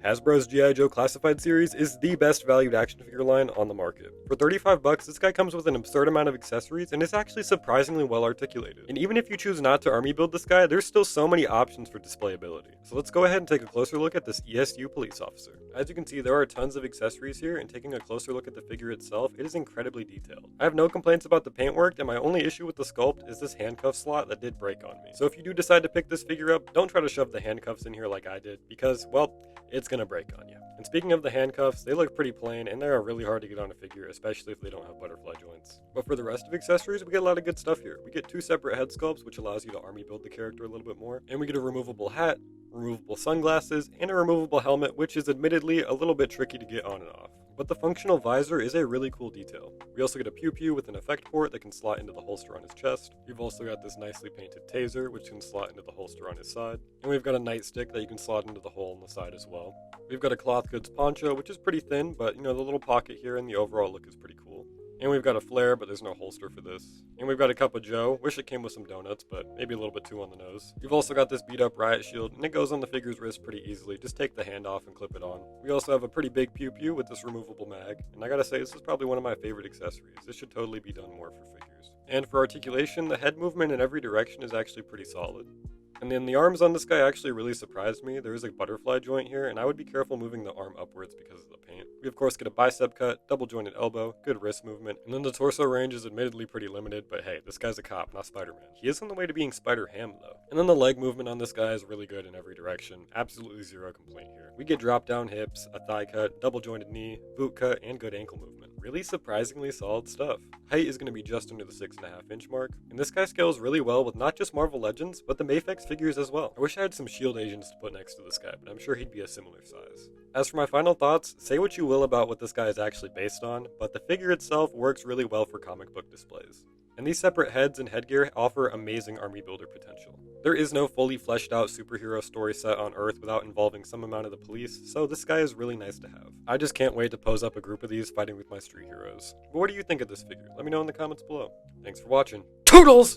Hasbro's G.I. Joe Classified series is the best valued action figure line on the market. For $35, this guy comes with an absurd amount of accessories and is actually surprisingly well articulated. And even if you choose not to army build this guy, there's still so many options for displayability. So let's go ahead and take a closer look at this ESU police officer. As you can see, there are tons of accessories here, and taking a closer look at the figure itself, it is incredibly detailed. I have no complaints about the paintwork, and my only issue with the sculpt is this handcuff slot that did break on me. So if you do decide to pick this figure up, don't try to shove the handcuffs in here like I did, because, well, it's gonna break on you. And speaking of the handcuffs, they look pretty plain, and they are really hard to get on a figure, especially if they don't have butterfly joints. But for the rest of accessories, we get a lot of good stuff here. We get 2 separate head sculpts, which allows you to army build the character a little bit more, and we get a removable hat, removable sunglasses, and a removable helmet, which is admittedly a little bit tricky to get on and off. But the functional visor is a really cool detail. We also get a pew-pew with an effect port that can slot into the holster on his chest. We've also got this nicely painted taser, which can slot into the holster on his side. And we've got a nightstick that you can slot into the hole in the side as well. We've got a cloth goods poncho, which is pretty thin, but the little pocket here and the overall look is pretty cool. And we've got a flare, but there's no holster for this. And we've got a cup of joe. Wish it came with some donuts, but maybe a little bit too on the nose. We've also got this beat up riot shield, and it goes on the figure's wrist pretty easily. Just take the hand off and clip it on. We also have a pretty big pew-pew with this removable mag. And I gotta say, this is probably one of my favorite accessories. This should totally be done more for figures. And for articulation, the head movement in every direction is actually pretty solid. And then the arms on this guy actually really surprised me. There is a butterfly joint here, and I would be careful moving the arm upwards because of the paint. We of course get a bicep cut, double jointed elbow, good wrist movement, and then the torso range is admittedly pretty limited, but hey, this guy's a cop, not Spider-Man. He is on the way to being Spider-Ham though. And then the leg movement on this guy is really good in every direction. Absolutely zero complaint here. We get drop down hips, a thigh cut, double jointed knee, boot cut, and good ankle movement. Really surprisingly solid stuff. Height is going to be just under the 6.5 inch mark, and this guy scales really well with not just Marvel Legends, but the Mafex figures as well. I wish I had some SHIELD agents to put next to this guy, but I'm sure he'd be a similar size. As for my final thoughts, say what you will about what this guy is actually based on, but the figure itself works really well for comic book displays. And these separate heads and headgear offer amazing army builder potential. There is no fully fleshed out superhero story set on Earth without involving some amount of the police, so this guy is really nice to have. I just can't wait to pose up a group of these fighting with my street heroes. But what do you think of this figure? Let me know in the comments below. Thanks for watching. Toodles!